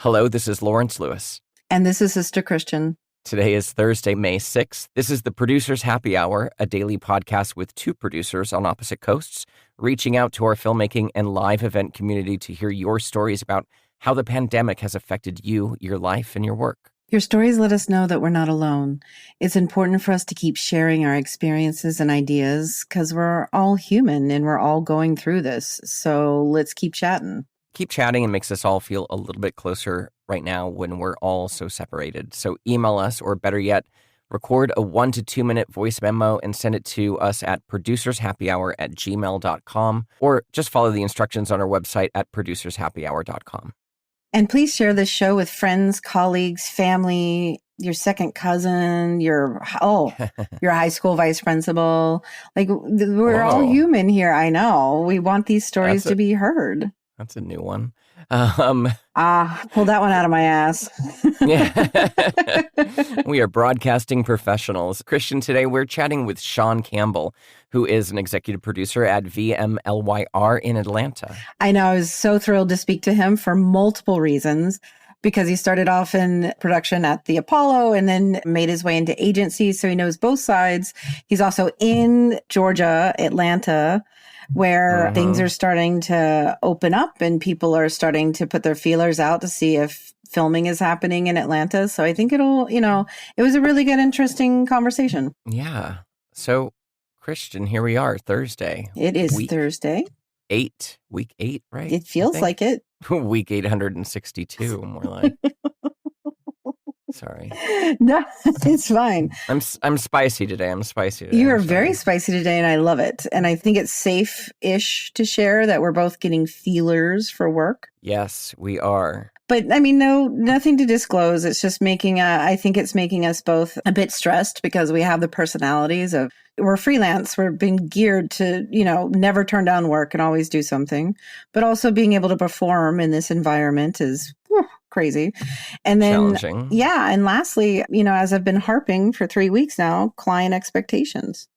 Hello, this is Lawrence Lewis. And this is Sister Christian. Today is Thursday, May 6th. This is the Producers Happy Hour, a daily podcast with two producers on opposite coasts, reaching out to our filmmaking and live event community to hear your stories about how the pandemic has affected you, your life, and your work. Your stories let us know that we're not alone. It's important for us to keep sharing our experiences and ideas because we're all human and we're all going through this. So let's keep chatting. Keep chatting and makes us all feel a little bit closer right now when we're all so separated. So email us, or better yet, record a 1 to 2 minute voice memo and send it to us at producershappyhour@gmail.com, or just follow the instructions on our website at producershappyhour.com. And please share this show with friends, colleagues, family, your second cousin, your high school vice principal. Like, we're all human here. I know. We want these stories to be heard. That's a new one. Pull that one out of my ass. Yeah. We are broadcasting professionals. Christian, today we're chatting with Shaun Campbell, who is an executive producer at VMLYR in Atlanta. I know. I was so thrilled to speak to him for multiple reasons, because he started off in production at the Apollo and then made his way into agencies. So he knows both sides. He's also in Georgia, Atlanta, where things are starting to open up and people are starting to put their feelers out to see if filming is happening in Atlanta. So I think it was a really good, interesting conversation. Yeah. So, Christian, here we are, Thursday. It is Thursday. Week 8, right? It feels like it. Week 862, more like. Sorry. No, it's fine. I'm spicy today. You are very spicy today, and I love it. And I think it's safe-ish to share that we're both getting feelers for work. Yes, we are. But I mean, nothing to disclose. It's just I think it's making us both a bit stressed because we have the personalities of, we're freelance. We're being geared to, never turn down work and always do something, but also being able to perform in this environment is crazy. And then, challenging. Yeah. And lastly, as I've been harping for 3 weeks now, client expectations.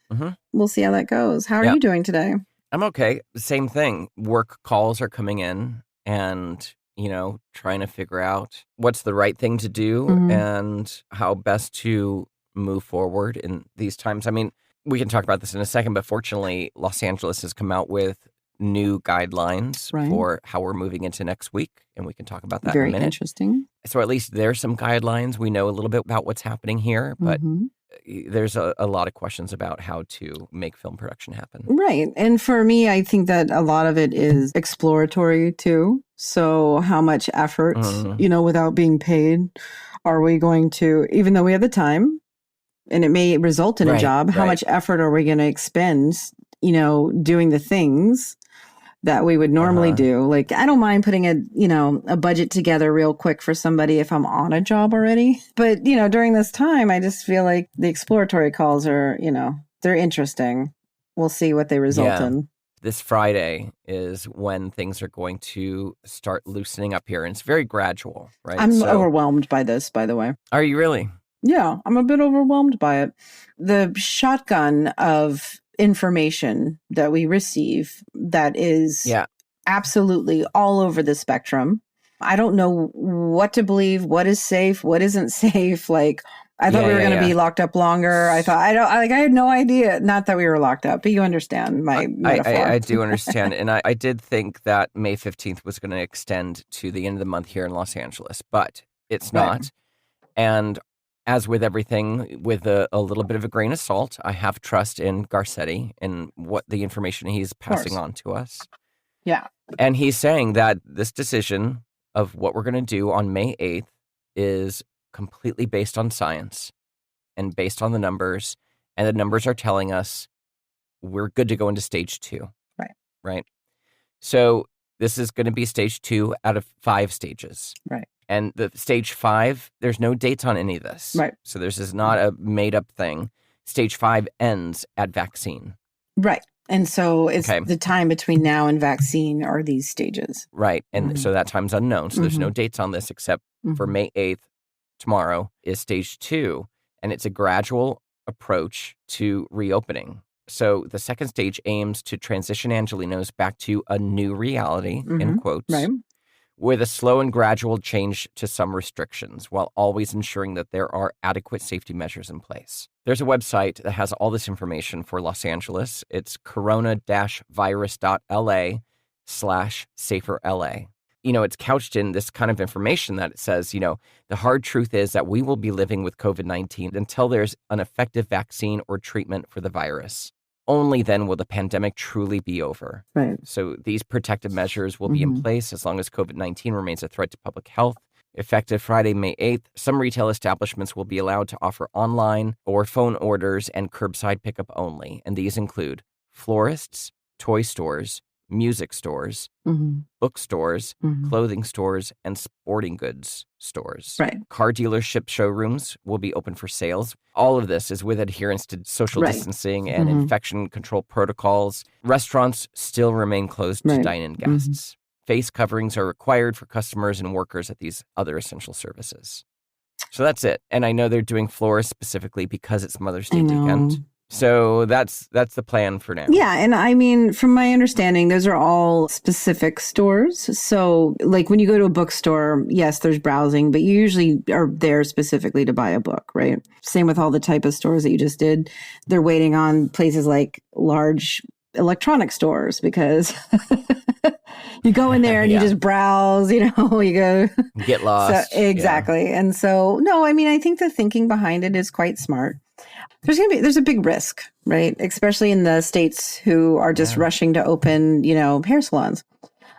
We'll see how that goes. How are you doing today? I'm okay. Same thing. Work calls are coming in and, trying to figure out what's the right thing to do and how best to move forward in these times. I mean, we can talk about this in a second, but fortunately, Los Angeles has come out with new guidelines for how we're moving into next week, and we can talk about that in a minute. Very interesting. So at least there's some guidelines. We know a little bit about what's happening here, but there's a lot of questions about how to make film production happen. Right. And for me, I think that a lot of it is exploratory too. So how much effort, without being paid, are we going to, even though we have the time and it may result in a job, how much effort are we going to expend, doing the things that we would normally do? Like, I don't mind putting a budget together real quick for somebody if I'm on a job already. But, during this time, I just feel like the exploratory calls are, they're interesting. We'll see what they result in. This Friday is when things are going to start loosening up here. And it's very gradual, right? I'm overwhelmed by this, by the way. Are you really? Yeah, I'm a bit overwhelmed by it. The shotgun of information that we receive that is absolutely all over the spectrum. I don't know what to believe, what is safe, what isn't safe. Like, I thought we were going to be locked up longer. I had no idea. Not that we were locked up, but you understand my metaphor. I do understand. And I did think that May 15th was going to extend to the end of the month here in Los Angeles, but it's not. And as with everything, with a little bit of a grain of salt, I have trust in Garcetti and what the information he's passing on to us. Yeah. And he's saying that this decision of what we're going to do on May 8th is completely based on science and based on the numbers. And the numbers are telling us we're good to go into stage 2. Right. So this is going to be stage 2 out of 5 stages. Right. And the stage 5, there's no dates on any of this. Right. So this is not a made up thing. Stage 5 ends at vaccine. Right. And so it's the time between now and vaccine are these stages. Right. And so that time's unknown. So there's no dates on this except for May 8th, tomorrow, is stage 2. And it's a gradual approach to reopening. So the second stage aims to transition Angelenos back to a new reality, in quotes, with a slow and gradual change to some restrictions, while always ensuring that there are adequate safety measures in place. There's a website that has all this information for Los Angeles. It's corona-virus.la/saferLA. It's couched in this kind of information that it says, the hard truth is that we will be living with COVID-19 until there's an effective vaccine or treatment for the virus. Only then will the pandemic truly be over. Right. So these protective measures will be in place as long as COVID-19 remains a threat to public health. Effective Friday, May 8th, some retail establishments will be allowed to offer online or phone orders and curbside pickup only. And these include florists, toy stores, music stores, bookstores, clothing stores, and sporting goods stores. Right. Car dealership showrooms will be open for sales. All of this is with adherence to social distancing and infection control protocols. Restaurants still remain closed to dine-in guests. Face coverings are required for customers and workers at these other essential services. So that's it. And I know they're doing florists specifically because it's Mother's Day weekend. So that's the plan for now. Yeah. And I mean, from my understanding, those are all specific stores. So like when you go to a bookstore, yes, there's browsing, but you usually are there specifically to buy a book, right? Same with all the type of stores that you just did. They're waiting on places like large electronic stores because you go in there and you just browse, you go get lost. So, exactly. Yeah. And so, no, I mean, I think the thinking behind it is quite smart. There's a big risk, right? Especially in the states who are just rushing to open, hair salons.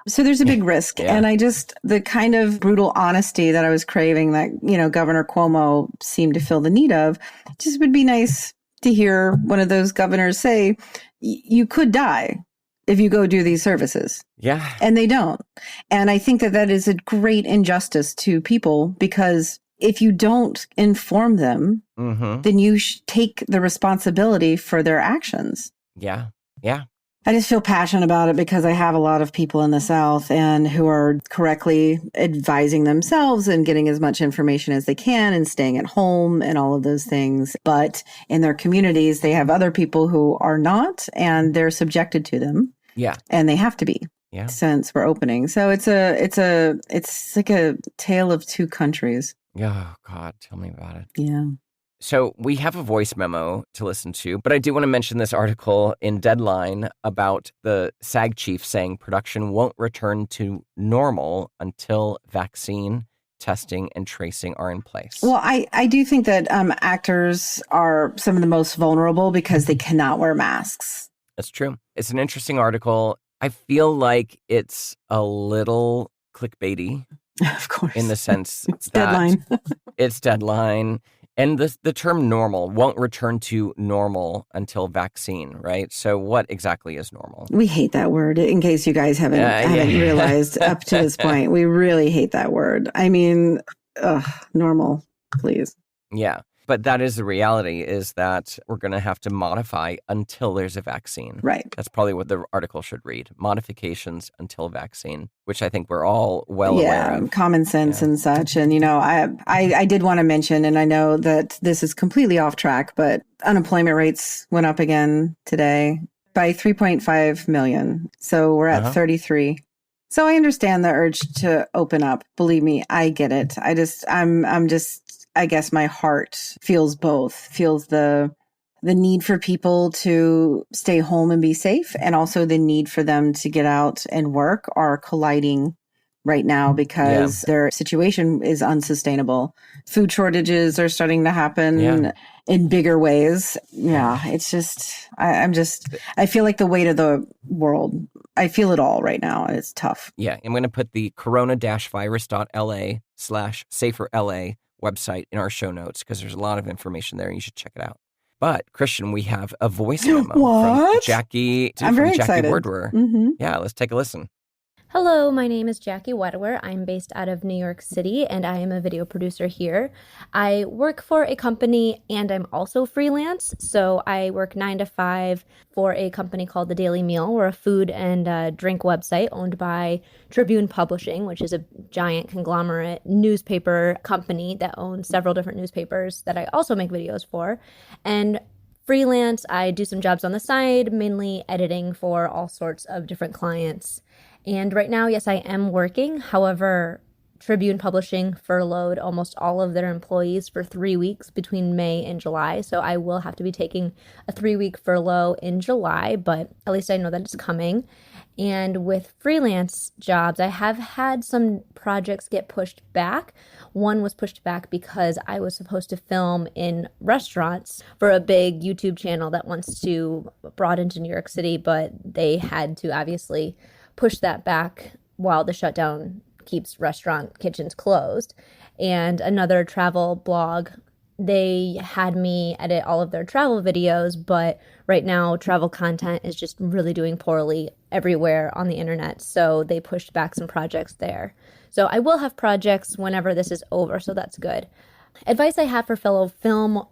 So there's a big risk. And the kind of brutal honesty that I was craving that, Governor Cuomo seemed to feel the need of, just would be nice to hear one of those governors say, you could die if you go do these services. Yeah. And they don't. And I think that is a great injustice to people because if you don't inform them, then you take the responsibility for their actions. Yeah. Yeah. I just feel passionate about it because I have a lot of people in the South and who are correctly advising themselves and getting as much information as they can and staying at home and all of those things. But in their communities, they have other people who are not, and they're subjected to them. Yeah. And they have to be. Yeah. Since we're opening. So it's like a tale of two countries. Oh, God, tell me about it. Yeah. So we have a voice memo to listen to, but I do want to mention this article in Deadline about the SAG chief saying production won't return to normal until vaccine testing and tracing are in place. Well, I do think that actors are some of the most vulnerable because they cannot wear masks. That's true. It's an interesting article. I feel like it's a little clickbaity. Of course. In the sense it's Deadline. It's Deadline. And the term normal won't return to normal until vaccine, right? So what exactly is normal? We hate that word, in case you guys haven't realized up to this point. We really hate that word. I mean, normal, please. Yeah. But that is the reality, is that we're going to have to modify until there's a vaccine. Right. That's probably what the article should read. Modifications until vaccine, which I think we're all well aware of. Common sense and such. And, I did want to mention, and I know that this is completely off track, but unemployment rates went up again today by 3.5 million. So we're at 33. So I understand the urge to open up. Believe me, I get it. I guess my heart feels both, feels the need for people to stay home and be safe, and also the need for them to get out and work are colliding right now because their situation is unsustainable. Food shortages are starting to happen in bigger ways. Yeah, it's just, I feel like the weight of the world. I feel it all right now. And it's tough. Yeah, I'm going to put the corona-virus.la/saferLA website in our show notes because there's a lot of information there. You should check it out. But Christian, we have a voice memo from Jackie. I'm very excited. Wedower. Yeah, let's take a listen. Hello, my name is Jackie Wedower. I'm based out of New York City, and I am a video producer here. I work for a company, and I'm also freelance. So I work 9 to 5 for a company called The Daily Meal. We're a food and drink website owned by Tribune Publishing, which is a giant conglomerate newspaper company that owns several different newspapers that I also make videos for. And freelance, I do some jobs on the side, mainly editing for all sorts of different clients. And right now, yes, I am working. However, Tribune Publishing furloughed almost all of their employees for 3 weeks between May and July. So I will have to be taking a 3-week furlough in July, but at least I know that it's coming. And with freelance jobs, I have had some projects get pushed back. One was pushed back because I was supposed to film in restaurants for a big YouTube channel that wants to brought into New York City, but they had to obviously push that back while the shutdown keeps restaurant kitchens closed. And another travel blog, they had me edit all of their travel videos, but right now travel content is just really doing poorly everywhere on the internet. So they pushed back some projects there. So I will have projects whenever this is over, so that's good. Advice I have for fellow film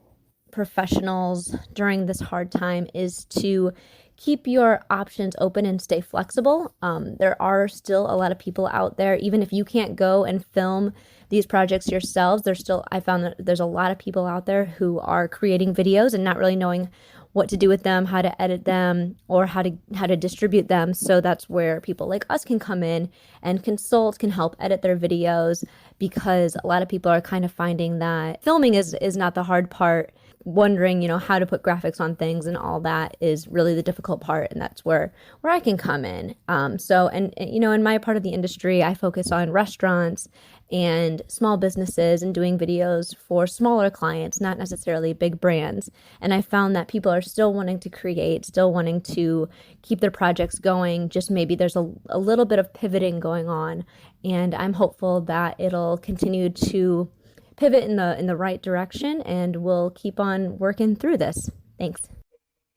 professionals during this hard time is to keep your options open and stay flexible. There are still a lot of people out there, even if you can't go and film these projects yourselves, I found that there's a lot of people out there who are creating videos and not really knowing what to do with them, how to edit them, or how to distribute them. So that's where people like us can come in and consult, can help edit their videos, because a lot of people are kind of finding that filming is not the hard part. Wondering, how to put graphics on things and all that is really the difficult part, and that's where I can come in. In my part of the industry, I focus on restaurants and small businesses and doing videos for smaller clients, not necessarily big brands. And I found that people are still wanting to create, still wanting to keep their projects going. Just maybe there's a little bit of pivoting going on, and I'm hopeful that it'll continue to pivot in the right direction, and we'll keep on working through this. Thanks.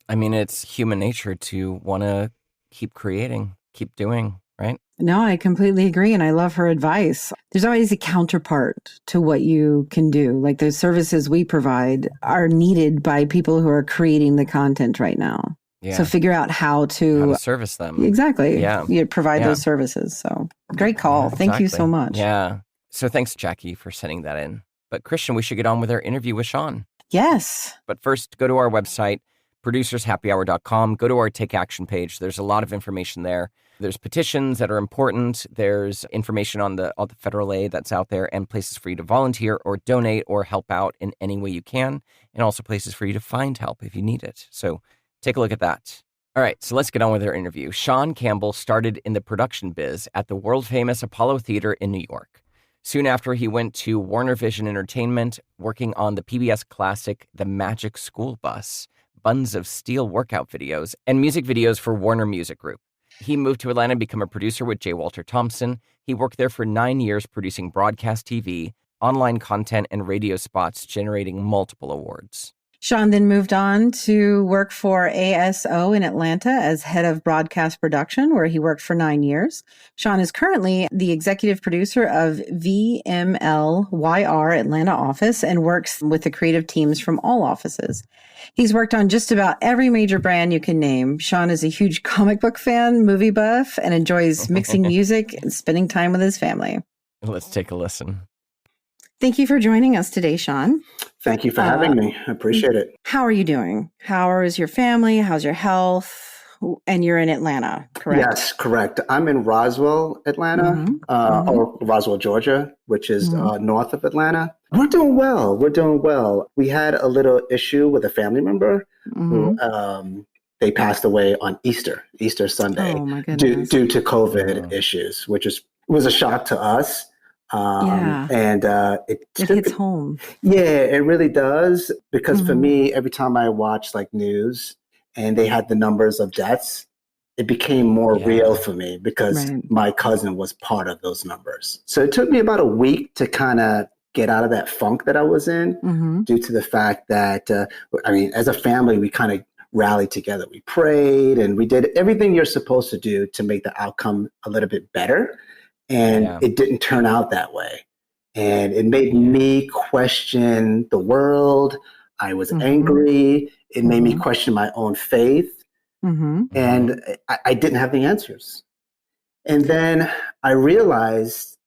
I mean, it's human nature to want to keep creating, keep doing, right? No, I completely agree. And I love her advice. There's always a counterpart to what you can do. Like the services we provide are needed by people who are creating the content right now. Yeah. So figure out how to service them. Exactly. Yeah. You provide those services. So great call. Yeah, Thank you so much. Yeah. So thanks, Jackie, for sending that in. But Christian, we should get on with our interview with Shaun. Yes. But first, go to our website, producershappyhour.com. Go to our Take Action page. There's a lot of information there. There's petitions that are important. There's information on the federal aid that's out there, and places for you to volunteer or donate or help out in any way you can, and also places for you to find help if you need it. So take a look at that. All right, so let's get on with our interview. Shaun Campbell started in the production biz at the world-famous Apollo Theater in New York. Soon after, he went to Warner Vision Entertainment, working on the PBS classic The Magic School Bus, Buns of Steel workout videos, and music videos for Warner Music Group. He moved to Atlanta to become a producer with J. Walter Thompson. He worked there for 9 years producing broadcast TV, online content, and radio spots, generating multiple awards. Shaun then moved on to work for ASO in Atlanta as head of broadcast production, where he worked for 9 years. Shaun is currently the executive producer of VMLYR Atlanta office and works with the creative teams from all offices. He's worked on just about every major brand you can name. Shaun is a huge comic book fan, movie buff, and enjoys mixing music and spending time with his family. Let's take a listen. Thank you for joining us today, Shaun. Thank you for having me. I appreciate it. How are you doing? How is your family? How's your health? And you're in Atlanta, correct? Yes, correct. I'm in Roswell, Atlanta, or Roswell, Georgia, which is north of Atlanta. We're doing well. We had a little issue with a family member who they passed away on Easter Sunday, due to COVID issues, which was a shock to us. And it hits home. Yeah, it really does. Because for me, every time I watch like news and they had the numbers of deaths, it became more real for me because my cousin was part of those numbers. So it took me about a week to kind of get out of that funk that I was in due to the fact that, as a family, we kind of rallied together. We prayed and we did everything you're supposed to do to make the outcome a little bit better. And it didn't turn out that way. And it made me question the world. I was angry. It made me question my own faith. And I didn't have the answers. And then I realized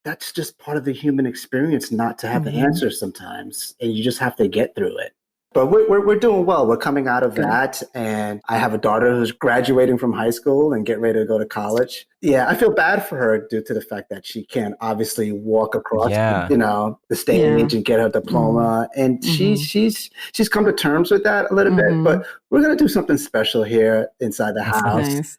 that's just part of the human experience, not to have the answers sometimes. And you just have to get through it. But we're doing well. We're coming out of that. And I have a daughter who's graduating from high school and getting ready to go to college. Yeah, I feel bad for her due to the fact that she can't obviously walk across, the stage and get her diploma. And she's come to terms with that a little bit. But we're going to do something special here inside the house. Nice.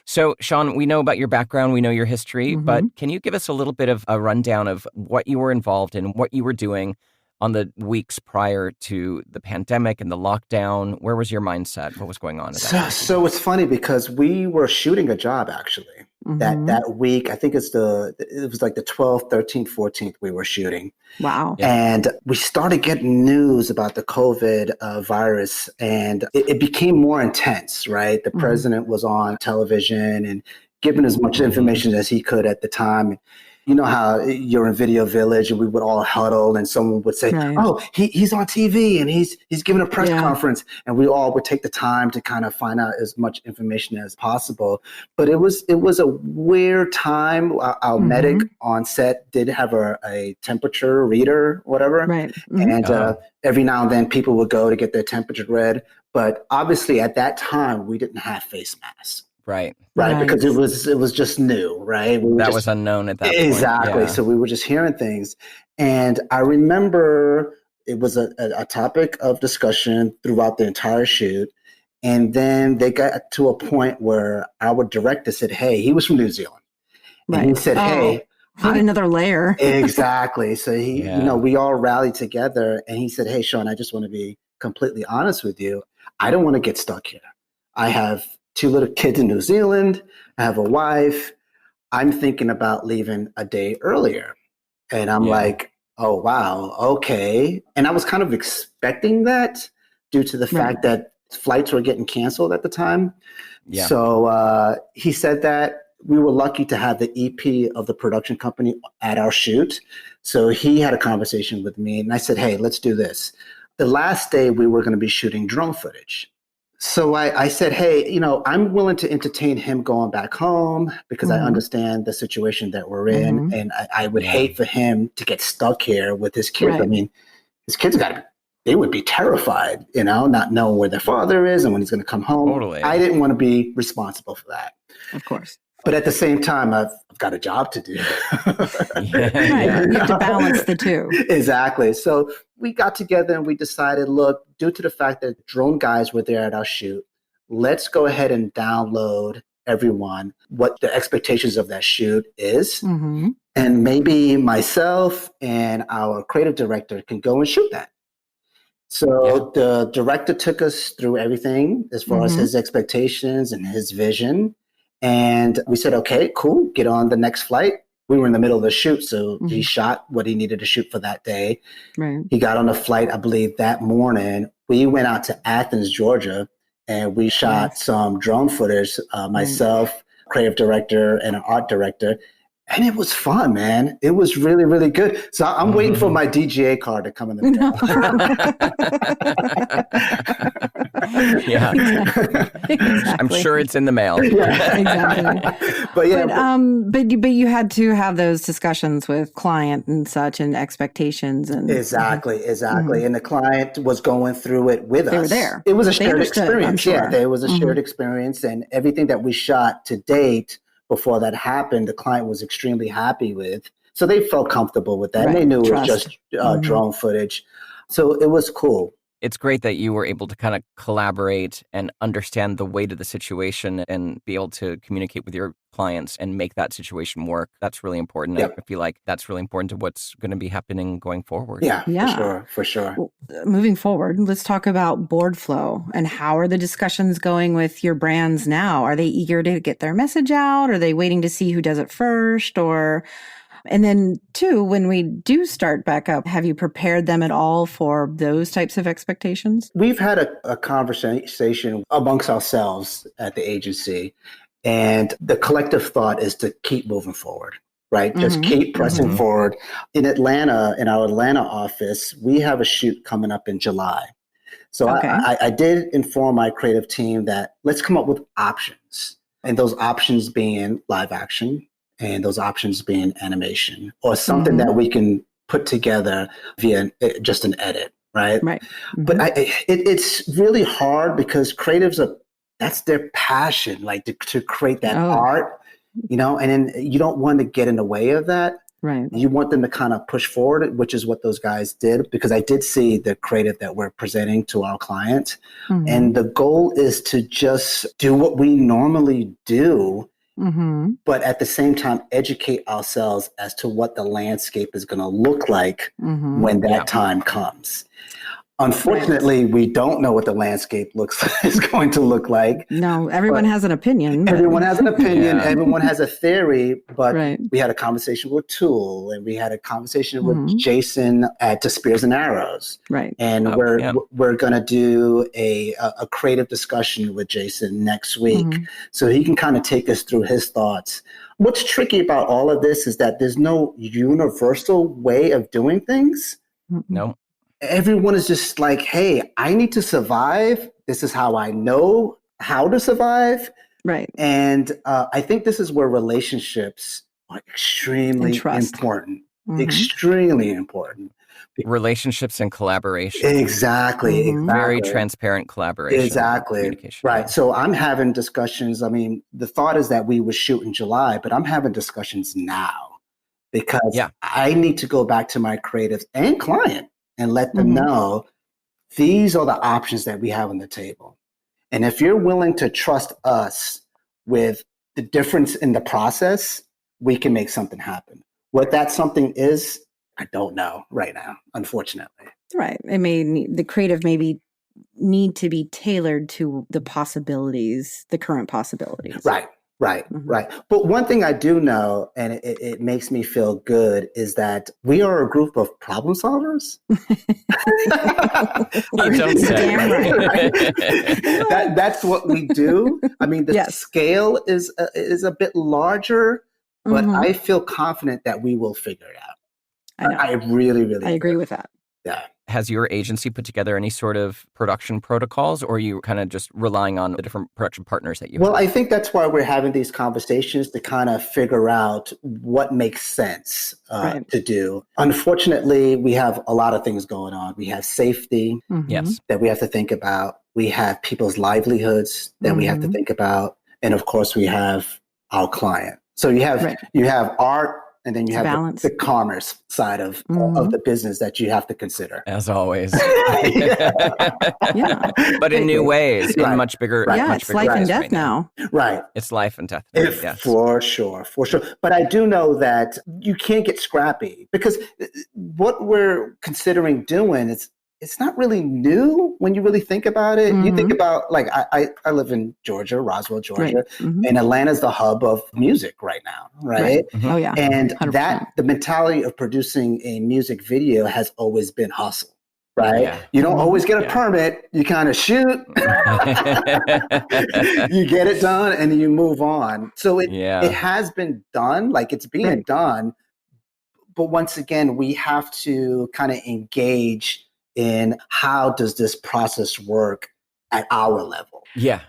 So, Shaun, we know about your background, we know your history, but can you give us a little bit of a rundown of what you were involved in, what you were doing on the weeks prior to the pandemic and the lockdown? Where was your mindset? What was going on? So it's funny because we were shooting a job actually that week. I think it was like the 12th, 13th, 14th we were shooting. Wow. Yeah. And we started getting news about the COVID virus, and it became more intense, right? The president was on television and giving as much information as he could at the time. You know how you're in Video Village and we would all huddle and someone would say, oh, he's on TV and he's giving a press conference. And we all would take the time to kind of find out as much information as possible. But it was a weird time. Our medic on set did have a temperature reader, whatever. Right. And every now and then people would go to get their temperature read. But obviously at that time, we didn't have face masks. Right. Because it was just new, right? Was unknown at that point. Exactly. Yeah. So we were just hearing things. And I remember it was a topic of discussion throughout the entire shoot. And then they got to a point where our director said, hey, he was from New Zealand. And he said, hey. Not another layer. Exactly. So we all rallied together and he said, hey, Shaun, I just want to be completely honest with you. I don't want to get stuck here. I have 2 little kids in New Zealand. I have a wife. I'm thinking about leaving a day earlier. And I'm like, oh, wow. Okay. And I was kind of expecting that due to the fact that flights were getting canceled at the time. Yeah. So he said that we were lucky to have the EP of the production company at our shoot. So he had a conversation with me and I said, hey, let's do this. The last day we were going to be shooting drone footage. So I said, hey, I'm willing to entertain him going back home because I understand the situation that we're in. And I would hate for him to get stuck here with his kids. Right. I mean, his kids they would be terrified, not knowing where their father is and when he's going to come home. Totally. I didn't want to be responsible for that. Of course. But at the same time, I've got a job to do. You have to balance the two. Exactly. So we got together and we decided, look, due to the fact that drone guys were there at our shoot, let's go ahead and download everyone what the expectations of that shoot is. And maybe myself and our creative director can go and shoot that. So the director took us through everything as far as his expectations and his vision. And we said, okay, cool, get on the next flight. We were in the middle of the shoot, so he shot what he needed to shoot for that day. Right. He got on a flight, I believe, that morning. We went out to Athens, Georgia, and we shot some drone footage, myself, creative director, and an art director. And it was fun, man. It was really, really good. So I'm waiting for my DGA card to come in the mail. Exactly. I'm sure it's in the mail. Yeah, exactly. But you had to have those discussions with client and such and expectations and exactly. And the client was going through it with us. They were there. It was a shared experience. Sure. Yeah, there was a shared experience, and everything that we shot to date before that happened, the client was extremely happy with. So they felt comfortable with that. Right. And they knew it was just drone footage. So it was cool. It's great that you were able to kind of collaborate and understand the weight of the situation and be able to communicate with your clients and make that situation work. That's really important. Yep. I feel like that's really important to what's going to be happening going forward. Yeah. For sure. Well, moving forward, let's talk about board flow and how are the discussions going with your brands now? Are they eager to get their message out? Are they waiting to see who does it first? And then, two, when we do start back up, have you prepared them at all for those types of expectations? We've had a conversation amongst ourselves at the agency, and the collective thought is to keep moving forward, right? Just keep pressing forward. In Atlanta, in our Atlanta office, we have a shoot coming up in July. So I did inform my creative team that let's come up with options, and those options being live action, and those options being animation or something that we can put together via just an edit. right? Right. Mm-hmm. But it's really hard because creatives that's their passion, like to create that art, and then you don't want to get in the way of that. Right. You want them to kind of push forward, which is what those guys did, because I did see the creative that we're presenting to our clients. Mm-hmm. And the goal is to just do what we normally do, but at the same time, educate ourselves as to what the landscape is going to look like when that time comes. Unfortunately, we don't know what the landscape is going to look like. No, everyone has an opinion. Everyone has an opinion. Everyone has a theory. But we had a conversation with Tool, and we had a conversation with Jason at Spears and Arrows. Right. And we're going to do a creative discussion with Jason next week, so he can kind of take us through his thoughts. What's tricky about all of this is that there's no universal way of doing things. No. Everyone is just like, hey, I need to survive. This is how I know how to survive. Right. And I think this is where relationships are extremely important. Extremely important. Relationships and collaboration. Exactly. Very transparent collaboration. Exactly. Communication. Right. So I'm having discussions. I mean, the thought is that we would shoot in July, but I'm having discussions now because I need to go back to my creatives and client and let them know these are the options that we have on the table. And if you're willing to trust us with the difference in the process, we can make something happen. What that something is, I don't know right now, unfortunately. Right. The creative maybe need to be tailored to the possibilities, the current possibilities. Right. But one thing I do know, and it makes me feel good, is that we are a group of problem solvers. You don't say. Right? That's what we do. I mean, the scale is a bit larger, but I feel confident that we will figure it out. I really I agree with that. Yeah. Has your agency put together any sort of production protocols, or are you kind of just relying on the different production partners that you have? Well, I think that's why we're having these conversations to kind of figure out what makes sense to do. Unfortunately, we have a lot of things going on. We have safety that we have to think about. We have people's livelihoods that we have to think about. And of course, we have our client. So you have art, and then you have the commerce side of the business that you have to consider. As always. But in new ways, in much bigger it's life and death now. Right. It's life and death. Yes. For sure. But I do know that you can't get scrappy, because what we're considering doing it's not really new when you really think about it. You think about, like, I live in Georgia, Roswell, Georgia, and Atlanta's the hub of music right now, right? Oh, yeah. And 100%. The mentality of producing a music video has always been hustle, right? Yeah. You don't always get a permit. You kind of shoot, you get it done, and then you move on. So it has been done, like it's being done. But once again, we have to kind of engage in how does this process work at our level. Yeah.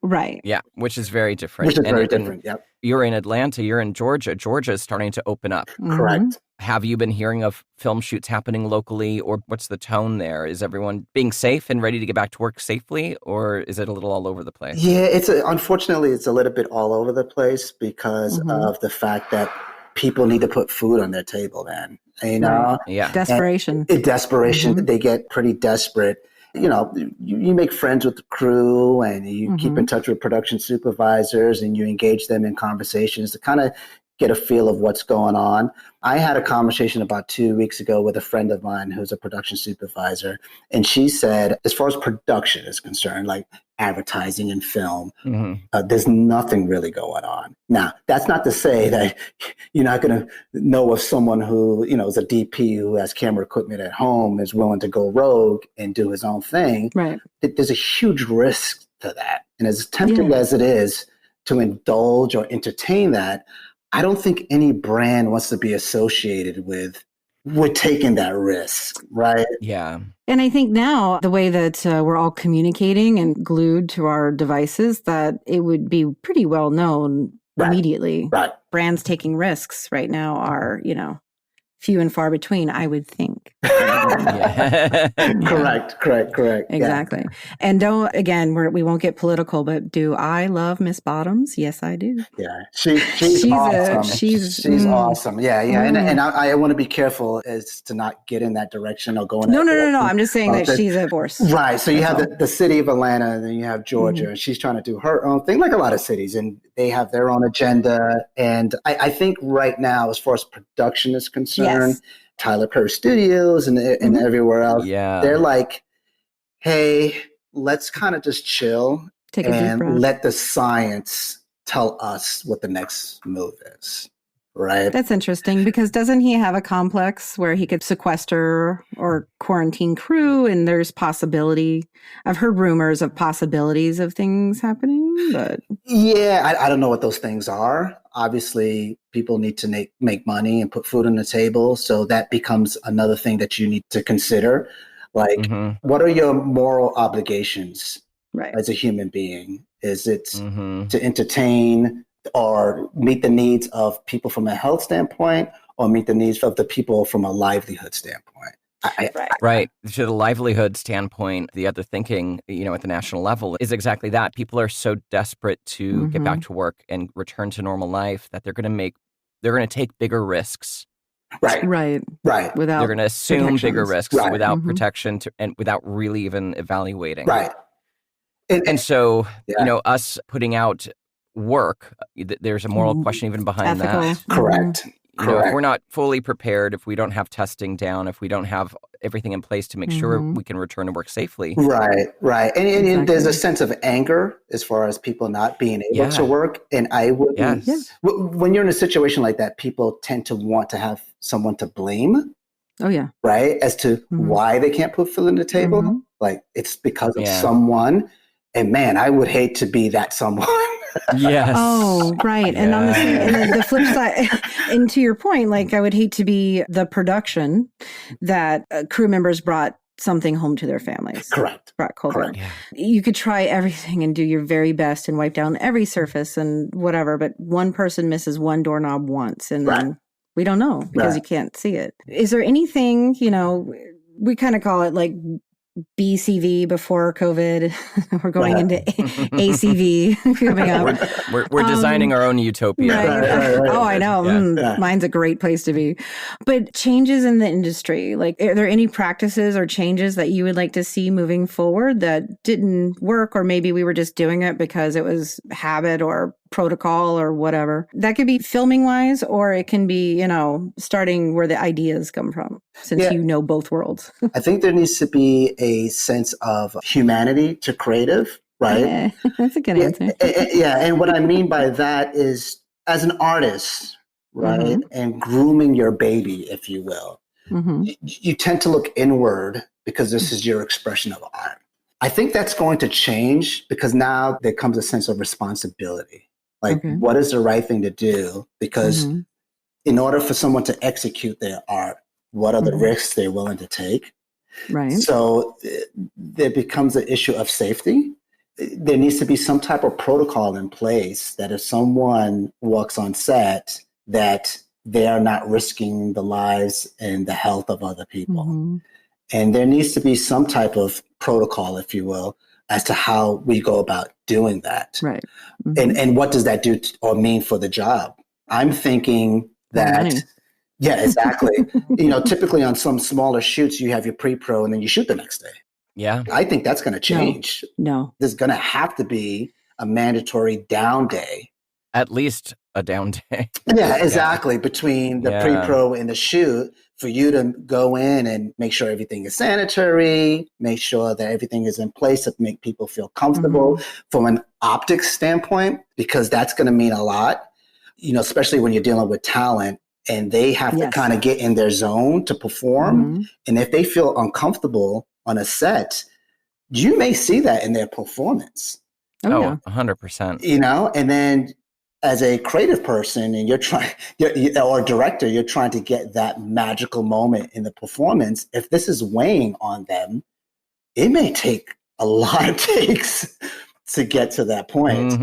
Right. Yeah, which is very different. Which is very different, yep. You're in Atlanta, you're in Georgia. Georgia is starting to open up. Correct. Have you been hearing of film shoots happening locally, or what's the tone there? Is everyone being safe and ready to get back to work safely, or is it a little all over the place? Yeah, unfortunately, it's a little bit all over the place because of the fact that people need to put food on their table, man. You know? Yeah. Desperation. They get pretty desperate. You know, you make friends with the crew, and you keep in touch with production supervisors, and you engage them in conversations to kind of get a feel of what's going on. I had a conversation about 2 weeks ago with a friend of mine who's a production supervisor, and she said, as far as production is concerned, like advertising and film, there's nothing really going on. Now, that's not to say that you're not going to know of someone who, is a DP who has camera equipment at home, is willing to go rogue and do his own thing. Right. There's a huge risk to that. And as tempting as it is to indulge or entertain that, I don't think any brand wants to be associated with taking that risk, right? Yeah. And I think now the way that we're all communicating and glued to our devices, that it would be pretty well known immediately. Right. Brands taking risks right now are, few and far between, I would think. Yeah. Correct. Exactly. Yeah. And we won't get political, but do I love Miss Bottoms? Yes, I do. Yeah, she's awesome. She's awesome. Yeah. And I want to be careful as to not get in that direction or going. No. I'm just saying that she's a force. Right. So you have the city of Atlanta, and then you have Georgia, and she's trying to do her own thing, like a lot of cities, and they have their own agenda. And I think right now, as far as production is concerned, Tyler Perry Studios and everywhere else, they're like, hey, let's kind of just chill and let the science tell us what the next move is. Right. That's interesting, because doesn't he have a complex where he could sequester or quarantine crew, and there's possibility? I've heard rumors of possibilities of things happening, but I don't know what those things are. Obviously, people need to make money and put food on the table. So that becomes another thing that you need to consider. Like, what are your moral obligations as a human being? Is it to entertain or meet the needs of people from a health standpoint, or meet the needs of the people from a livelihood standpoint? Right. To the livelihood standpoint, the other thinking, at the national level is exactly that. People are so desperate to get back to work and return to normal life that they're going to take bigger risks. Right. Without they're going to assume bigger risks without protection and without really even evaluating. Right. And so, us putting out work, there's a moral question even behind that. Correct. If we're not fully prepared, if we don't have testing down, if we don't have everything in place to make sure we can return to work safely. Right. And there's a sense of anger as far as people not being able to work. And I would, when you're in a situation like that, people tend to want to have someone to blame. Oh, yeah. Right. As to why they can't put food on the table. Like, it's because of someone. And man, I would hate to be that someone. Yes. Oh, right. Yeah. And on the flip side, and to your point, like, I would hate to be the production that crew members brought something home to their families. Correct. Brought COVID. Correct. Yeah. You could try everything and do your very best and wipe down every surface and whatever, but one person misses one doorknob once, and then we don't know because you can't see it. Is there anything, we kind of call it like BCV before COVID. We're going into ACV coming up. We're designing our own utopia. Right. Oh, I know. Mine's a great place to be. But changes in the industry, like, are there any practices or changes that you would like to see moving forward that didn't work, or maybe we were just doing it because it was habit or protocol or whatever? That could be filming wise, or it can be, starting where the ideas come from, since you know both worlds. I think there needs to be a sense of humanity to creative, right? Yeah, that's a good answer. And what I mean by that is, as an artist, right, and grooming your baby, if you will, you tend to look inward because this is your expression of art. I think that's going to change, because now there comes a sense of responsibility. Like, what is the right thing to do? Because in order for someone to execute their art, what are the risks they're willing to take? Right. So there becomes an issue of safety. There needs to be some type of protocol in place that if someone walks on set, that they are not risking the lives and the health of other people. And there needs to be some type of protocol, if you will, as to how we go about doing that. Right. And what does that do or mean for the job? I'm thinking that, exactly. Typically on some smaller shoots, you have your pre-pro and then you shoot the next day. Yeah. I think that's going to change. No. There's going to have to be a mandatory down day. At least a down day. Yeah, exactly. Between the pre-pro and the shoot, for you to go in and make sure everything is sanitary, make sure that everything is in place to make people feel comfortable from an optics standpoint, because that's going to mean a lot, especially when you're dealing with talent and they have to kind of get in their zone to perform. And if they feel uncomfortable on a set, you may see that in their performance. Oh, 100%. And then as a creative person and or director, you're trying to get that magical moment in the performance. If this is weighing on them, it may take a lot of takes to get to that point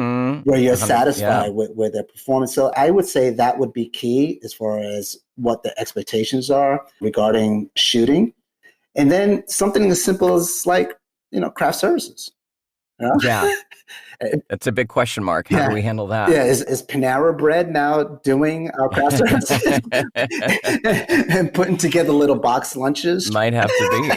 where you're satisfied with their performance. So I would say that would be key as far as what the expectations are regarding shooting. And then something as simple as like, craft services. Yeah. That's a big question mark. How do we handle that? Yeah. Is Panera Bread now doing our craft services and putting together little box lunches? Might have to be.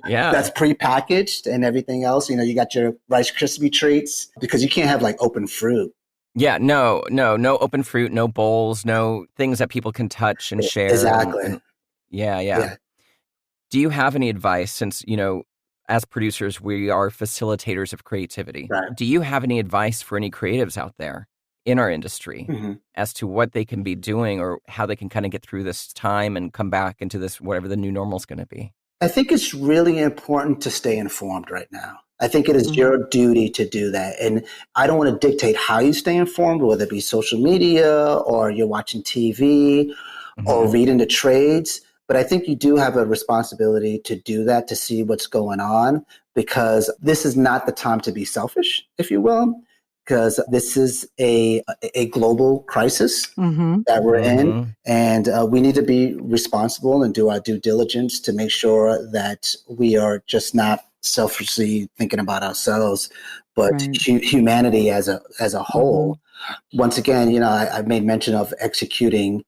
Yeah. That's prepackaged and everything else. You got your Rice Krispie treats, because you can't have like open fruit. Yeah, no open fruit, no bowls, no things that people can touch and share. Exactly. Yeah. Do you have any advice, since, as producers, we are facilitators of creativity. Right. Do you have any advice for any creatives out there in our industry as to what they can be doing or how they can kind of get through this time and come back into this, whatever the new normal is going to be? I think it's really important to stay informed right now. I think it is your duty to do that. And I don't want to dictate how you stay informed, whether it be social media or you're watching TV or reading the trades. But I think you do have a responsibility to do that, to see what's going on, because this is not the time to be selfish, if you will, because this is a global crisis that we're in. And we need to be responsible and do our due diligence to make sure that we are just not selfishly thinking about ourselves, but humanity as a whole. Once again, I made mention of executing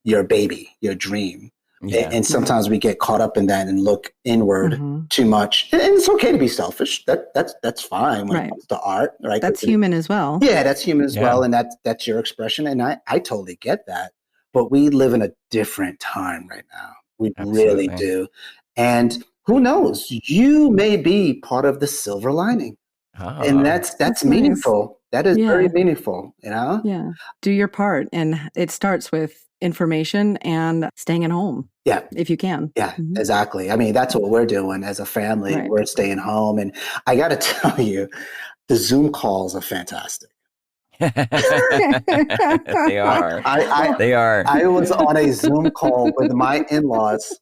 your baby, your dream. Yeah. And sometimes we get caught up in that and look inward too much. And it's okay to be selfish. That's fine when it comes to art, right? That's human as well. Yeah, that's human as well. And that's your expression. And I totally get that. But we live in a different time right now. We really do. And who knows? You may be part of the silver lining. And that's meaningful. Nice. That is very meaningful, Yeah. Do your part. And it starts with information and staying at home. Yeah. If you can. Yeah, exactly. I mean, that's what we're doing as a family. Right. We're staying home. And I got to tell you, the Zoom calls are fantastic. They are. They are. I was on a Zoom call with my in-laws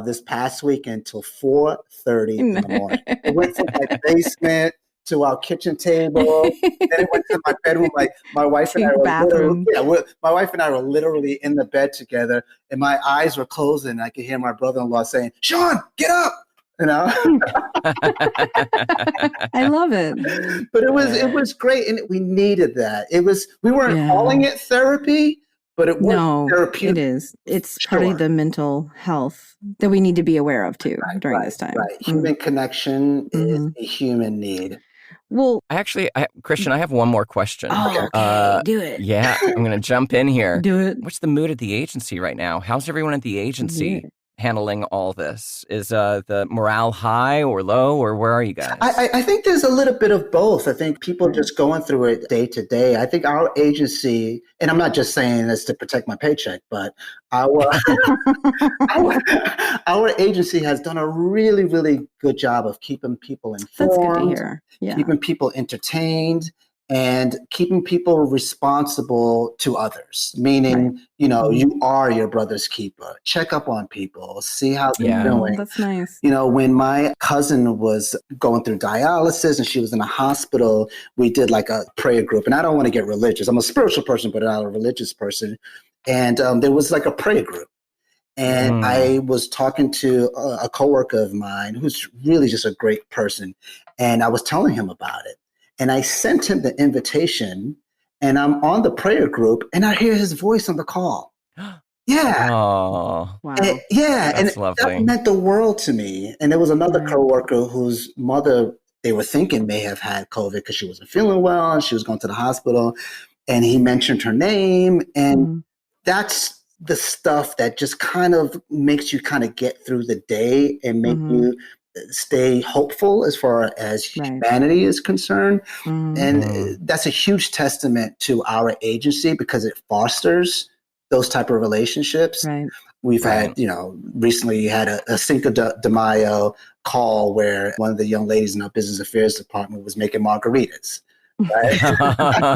this past week until 4:30 in the morning. It went from my basement to our kitchen table. Then it went to my bedroom. Like my wife and I were literally in the bed together, and my eyes were closing. And I could hear my brother-in-law saying, "Shaun, get up!" I love it. But it was great, and we needed that. We weren't calling it therapy, but it was therapeutic. It is. It's part of the mental health that we need to be aware of too during this time. Right. Human connection is a human need. Well, Christian, I have one more question. Oh, okay. Do it. Yeah, I'm going to jump in here. Do it. What's the mood at the agency right now? How's everyone at the agency handling all this? Is the morale high or low, or where are you guys? I think there's a little bit of both. I think people are just going through it day to day. I think our agency, and I'm not just saying this to protect my paycheck, but our agency has done a really, really good job of keeping people informed, that's good to hear. Yeah. Keeping people entertained, and keeping people responsible to others, meaning, you are your brother's keeper. Check up on people, see how they're doing. Oh, that's nice. When my cousin was going through dialysis and she was in a hospital, we did like a prayer group. And I don't want to get religious. I'm a spiritual person, but not a religious person. And there was like a prayer group. And I was talking to a coworker of mine who's really just a great person. And I was telling him about it. And I sent him the invitation, and I'm on the prayer group, and I hear his voice on the call. Yeah. Oh, wow. And That's lovely. That meant the world to me. And there was another coworker whose mother, they were thinking may have had COVID because she wasn't feeling well, and she was going to the hospital. And he mentioned her name, and that's the stuff that just kind of makes you kind of get through the day and make you stay hopeful as far as humanity is concerned. And that's a huge testament to our agency because it fosters those type of relationships. Right. We've had, recently had a Cinco de Mayo call where one of the young ladies in our business affairs department was making margaritas. Right?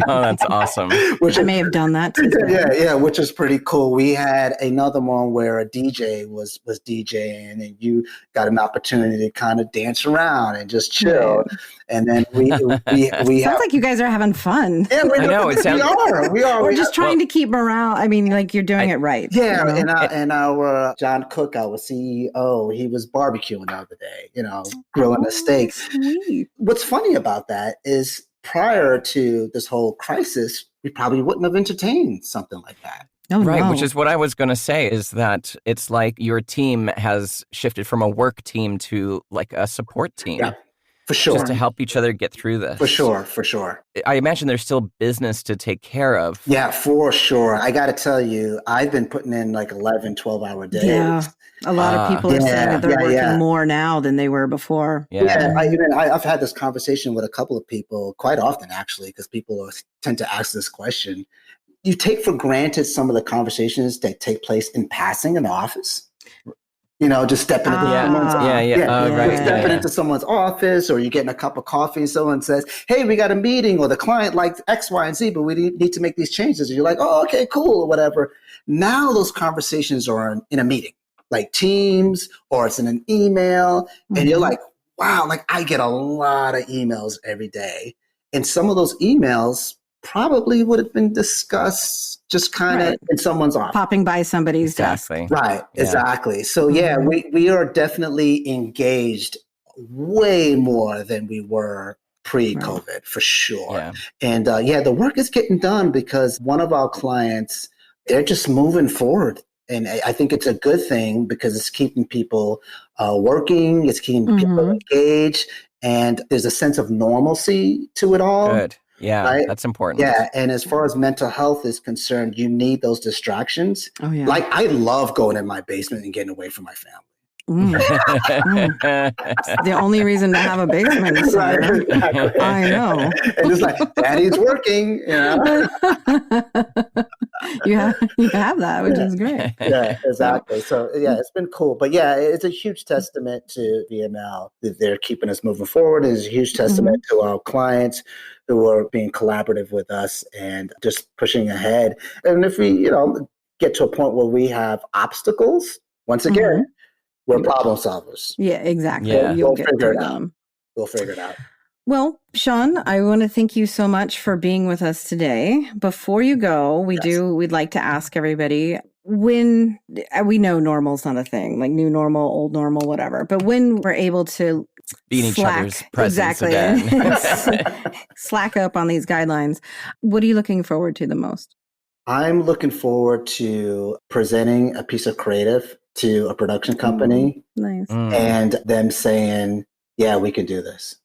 That's awesome. I may have done that too. Yeah, which is pretty cool. We had another one where a DJ was DJing, and you got an opportunity to kind of dance around and just chill. Right. And then we sounds like you guys are having fun. Yeah, I know. We are. We're just trying to keep morale. I mean, like you're doing it right. Yeah, you know? and our John Cook, our CEO, he was barbecuing the other day. Grilling a steak. Sweet. What's funny about that is, prior to this whole crisis, we probably wouldn't have entertained something like that. Oh, right, no. Which is what I was going to say, is that it's like your team has shifted from a work team to like a support team. Yeah, for sure. Just to help each other get through this. For sure. I imagine there's still business to take care of. Yeah, for sure. I got to tell you, I've been putting in like 11, 12-hour days. Yeah. A lot of people are saying that they're working more now than they were before. Yeah. I've had this conversation with a couple of people quite often, actually, because people tend to ask this question. You take for granted some of the conversations that take place in passing in the office. Just stepping into someone's into someone's office, or you're getting a cup of coffee and someone says, "Hey, we got a meeting," or the client liked X, Y, and Z, but we need to make these changes. And you're like, "Oh, okay, cool," or whatever. Now those conversations are in a meeting, like Teams, or it's in an email, and you're like, wow, like I get a lot of emails every day. And some of those emails probably would have been discussed just kind of in someone's office. Popping by somebody's desk. Right, exactly. So we are definitely engaged way more than we were pre-COVID, for sure. Yeah. And the work is getting done because one of our clients, they're just moving forward. And I think it's a good thing because it's keeping people working, it's keeping people engaged, and there's a sense of normalcy to it all. Good. Yeah, right? That's important. Yeah, and as far as mental health is concerned, you need those distractions. Oh, yeah. Like, I love going in my basement and getting away from my family. The only reason to have a basement is exactly. I know. And it's like, Daddy's working, You have that, which is great. Yeah, exactly. So it's been cool. But it's a huge testament to VML that they're keeping us moving forward. It's a huge testament to our clients who are being collaborative with us and just pushing ahead. And if we, get to a point where we have obstacles, once again, we're problem solvers. Yeah, exactly. Yeah. We'll figure it out. Well, Shaun, I want to thank you so much for being with us today. Before you go, we'd like to ask everybody, when we know normal's not a thing, like new normal, old normal, whatever, but when we're able to be in each other's presence again. Slack up on these guidelines, what are you looking forward to the most? I'm looking forward to presenting a piece of creative to a production company. Nice. And them saying, yeah, we can do this.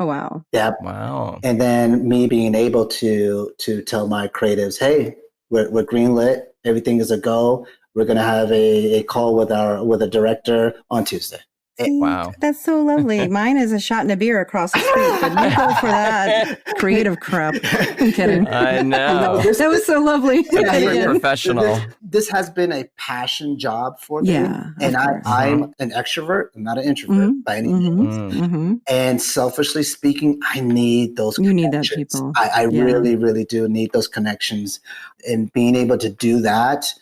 Oh, wow. Yeah. Wow. And then me being able to tell my creatives, hey, we're greenlit. Everything is a go. We're going to have a call with a director on Tuesday. Wow. That's so lovely. Mine is a shot and a beer across the street, but you go for that creative crap. I'm kidding. I know. That was so lovely. Very professional. This has been a passion job for me. Yeah. And I'm an extrovert. I'm not an introvert by any means. And selfishly speaking, I need those connections. You need that, people. I really, really do need those connections. And being able to do that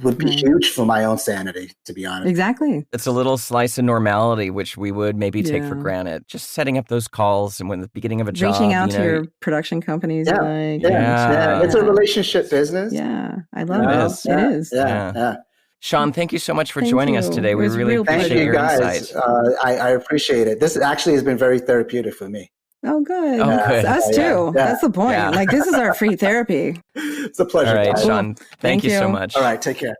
would be huge for my own sanity, to be honest. Exactly. It's a little slice of normality, which we would maybe take for granted. Just setting up those calls and when the beginning of a job. Reaching out to your production companies. Yeah. It's a relationship business. Yeah. I love it. It is. Yeah. Shaun, thank you so much for joining us today. We really appreciate your insight. I appreciate it. This actually has been very therapeutic for me. Oh, good. Oh, good. Us too. That's the point. Yeah. Like, this is our free therapy. It's a pleasure. All right, Shaun. Thank you so much. All right, take care.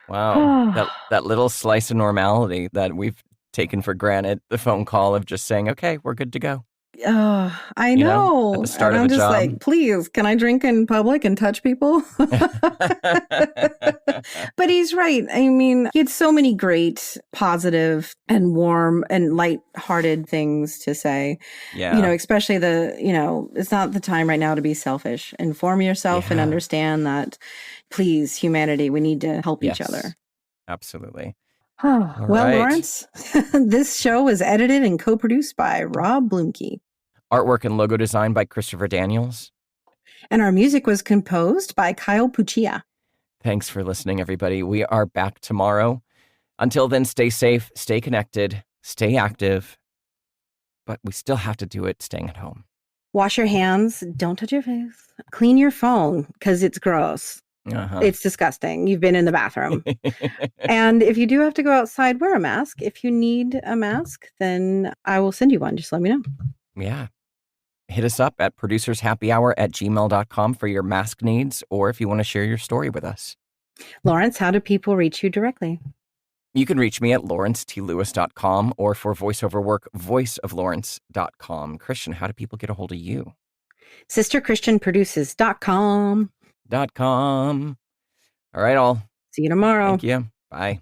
Wow. that little slice of normality that we've taken for granted, the phone call of just saying, okay, we're good to go. Oh, I know. At the start and of I'm a just job. like, please, can I drink in public and touch people? But he's right. I mean, he had so many great, positive and warm and lighthearted things to say. Yeah. Especially it's not the time right now to be selfish. Inform yourself and understand that, please, humanity, we need to help each other. Absolutely. Well, Lawrence, this show is edited and co-produced by Rob Bloomkey. Artwork and logo design by Christopher Daniels. And our music was composed by Kyle Puccia. Thanks for listening, everybody. We are back tomorrow. Until then, stay safe, stay connected, stay active. But we still have to do it staying at home. Wash your hands. Don't touch your face. Clean your phone because it's gross. It's disgusting. You've been in the bathroom. And if you do have to go outside, wear a mask. If you need a mask, then I will send you one. Just let me know. Yeah. Hit us up at producershappyhour@gmail.com for your mask needs, or if you want to share your story with us. Lawrence, how do people reach you directly? You can reach me at lawrencetLewis.com, or for voiceover work, voiceoflawrence.com. Christian, how do people get a hold of you? SisterChristianProduces.com. All right, all. See you tomorrow. Thank you. Bye.